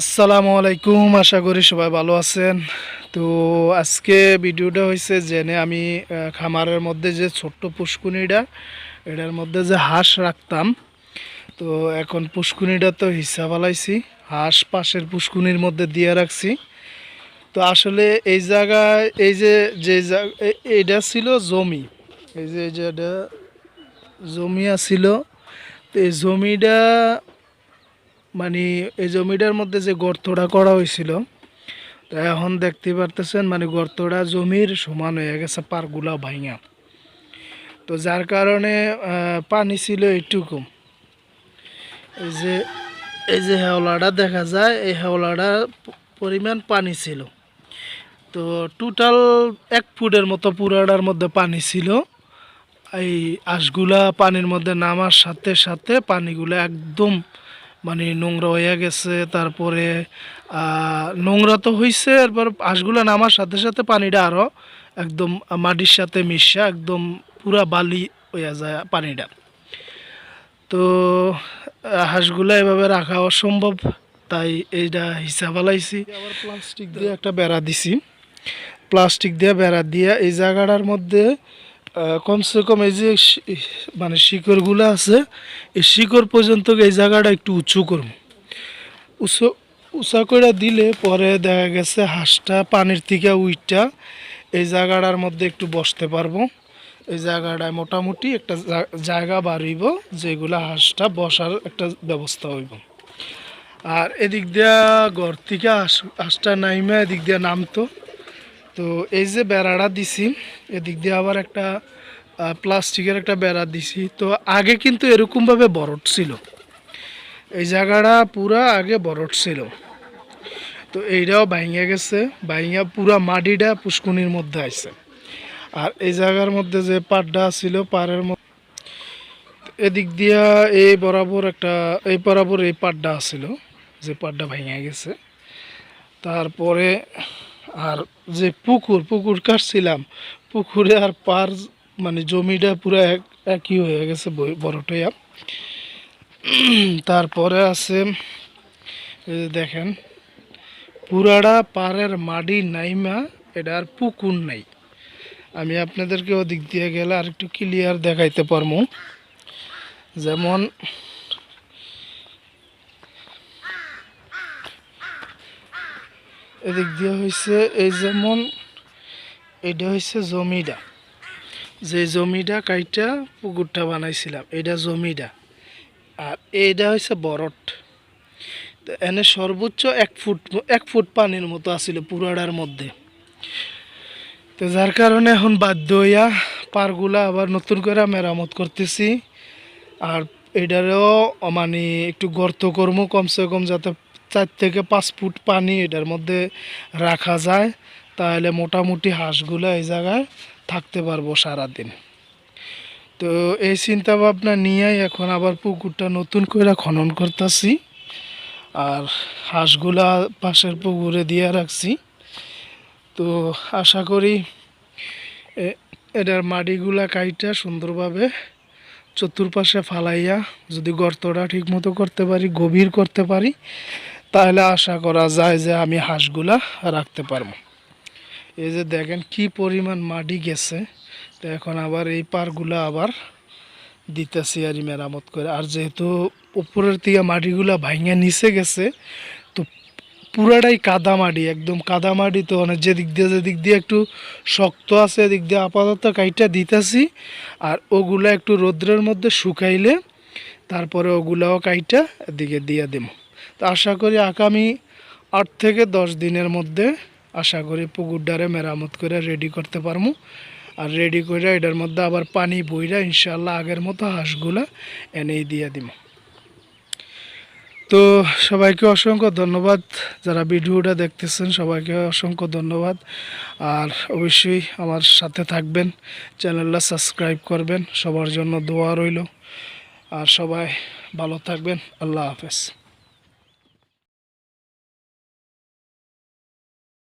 আসসালামু আলাইকুম, আশা করি সবাই ভালো আছেন। তো আজকে ভিডিওটা হয়েছে জেনে আমি খামারের মধ্যে যে ছোট্ট পুষ্কুনিটা এটার মধ্যে যে হাঁস রাখতাম, তো এখন পুষ্কুনিটা তো হিসাব আলাইছি, হাঁস পাশের পুষ্কুনির মধ্যে দিয়ে রাখছি। তো আসলে এই জায়গায় এই যে যে এইটা ছিল জমি, এই যে এটা জমি আছিল। তো এই জমিটা মানে এই জমিটার মধ্যে যে গর্তটা করা হয়েছিল, তো এখন দেখতে পারতেছেন মানে গর্তটা জমির সমান হয়ে গেছে পারগুলা ভাঙা। তো যার কারণে পানি ছিল এইটুকু। এই যে এই যে হেওলাটা দেখা যায়, এই হেওলাটা পরিমাণ পানি ছিল। তো টোটাল 1 ফুটের মতো পুরাটার মধ্যে পানি ছিল। এই আঁশগুলা পানির মধ্যে নামার সাথে সাথে পানিগুলো একদম মানে নোংরা হয়ে গেছে। তারপরে নোংরা তো হয়েছে, এরপর আঁশগুলো নামার সাথে সাথে পানিটা আরও একদম মাটির সাথে মিশা একদম পুরা বালি হয়ে যায় পানিটা। তো হাঁসগুলো এভাবে রাখা অসম্ভব, তাই এইটা হিসাব আলাইছি। আবার প্লাস্টিক দিয়ে একটা বেড়া দিছি, প্লাস্টিক দিয়ে বেড়া দিয়ে এই জায়গাটার মধ্যে কমসে কম এই যে মানে শিকড়গুলো আছে, এই শিকড় পর্যন্ত এই জায়গাটা একটু উঁচু করুন। উঁচু উঁচা করে দিলে পরে দেখা গেছে হাঁসটা পানির থেকে উইটা এই জায়গাটার মধ্যে একটু বসতে পারবো। এই জায়গাটায় মোটামুটি একটা জায়গা বাড়িব, যেগুলো হাঁসটা বসার একটা ব্যবস্থা হইব। আর এদিক দিয়া ঘর থেকে হাঁসটা নাইমা এদিক দিয়ে নামতো। তো এই যে বেড়াটা দিছি, এদিক দিয়ে আবার একটা প্লাস্টিকের একটা বেড়া দিছি। তো আগে কিন্তু এরকমভাবে বরট ছিল, এই জায়গাটা পুরা আগে বরট ছিল। তো এইটাও ভাঙে গেছে, ভাঙা পুরা মাটিটা পুষ্কুনির মধ্যে আছে। আর এই জায়গার মধ্যে যে পাড়টা ছিল, পাড়ের মধ্যে এদিক দিয়া এই বরাবর একটা এই বরাবর এই পাড়টা আছিল, যে পাড়টা ভেঙে গেছে। তারপরে আর যে পুকুর কাটছিলাম, পুকুরে আর পার মানে জমিটা পুরো একই হয়ে গেছে বড়টাইয়া। তারপরে আছে এই যে দেখেন পুরাটা পাড়ের মাটি নাইমা, এটা আর পুকুর নাই। আমি আপনাদেরকে ওদিক দিয়ে গেলে আর একটু ক্লিয়ার দেখাইতে পারবো। যেমন এদিক দিয়ে হয়েছে এই যেমন এটা হয়েছে জমিটা, যে জমিটা কাইটা পুকুরটা বানাইছিলাম, এটা জমিটা। আর এইটা হয়েছে বরট। তো এনে সর্বোচ্চ 1 ফুট পানির মতো আছিল পুরাটার মধ্যে। তো যার কারণে এখন বাধ্য হইয়া পারগুলা আবার নতুন করে মেরামত করতেছি। আর এটারও মানে একটু গর্ত কর্ম কমসে কম, যাতে 4 থেকে 5 ফুট পানি এটার মধ্যে রাখা যায়, তাহলে মোটামুটি হাঁসগুলো এই জায়গায় থাকতে পারবো সারাদিন। তো এই চিন্তা ভাবনা নিয়েই এখন আবার পুকুরটা নতুন করে খনন করতেছি। আর হাঁসগুলা পাশের পুকুরে দিয়ে রাখছি। তো আশা করি এটার মাটিগুলা কাইটা সুন্দরভাবে চতুর্পাশে ফালাইয়া যদি গর্তটা ঠিক মতো করতে পারি, গভীর করতে পারি, তাহলে আশা করা যায় যে আমি হাঁসগুলা রাখতে পারবো। এই যে দেখেন কি পরিমাণ মাটি গেছে। তো এখন আবার এই পারগুলা আবার দিতেছি আর মেরামত করে। আর যেহেতু উপরের থেকে মাটিগুলা ভাঙে নিচে গেছে, তো পুরাটাই কাদা মাটি, একদম কাদা মাটি। তো অনেক যেদিক দিয়ে একটু শক্ত আছে এদিক দিয়ে আপাতত কাইটা দিতেছি। আর ওগুলা একটু রোদ্রের মধ্যে শুকাইলে তারপরে ওগুলাও কাইটা এদিকে দিয়ে দেব। তো আশা করি আগামী 8 থেকে 10 দিনের মধ্যে আশা করি পুকুরটারে মেরামত করে রেডি করতে পারবো। আর রেডি করে এটার মধ্যে আবার পানি বইরা ইনশাল্লাহ আগের মতো হাঁসগুলা এনেই দিয়ে দিব। তো সবাইকে অসংখ্য ধন্যবাদ, যারা ভিডিওটা দেখতেছেন সবাইকে অসংখ্য ধন্যবাদ। আর অবশ্যই আমার সাথে থাকবেন, চ্যানেলটা সাবস্ক্রাইব করবেন। সবার জন্য দোয়া রইল। আর সবাই ভালো থাকবেন। আল্লাহ হাফেজ।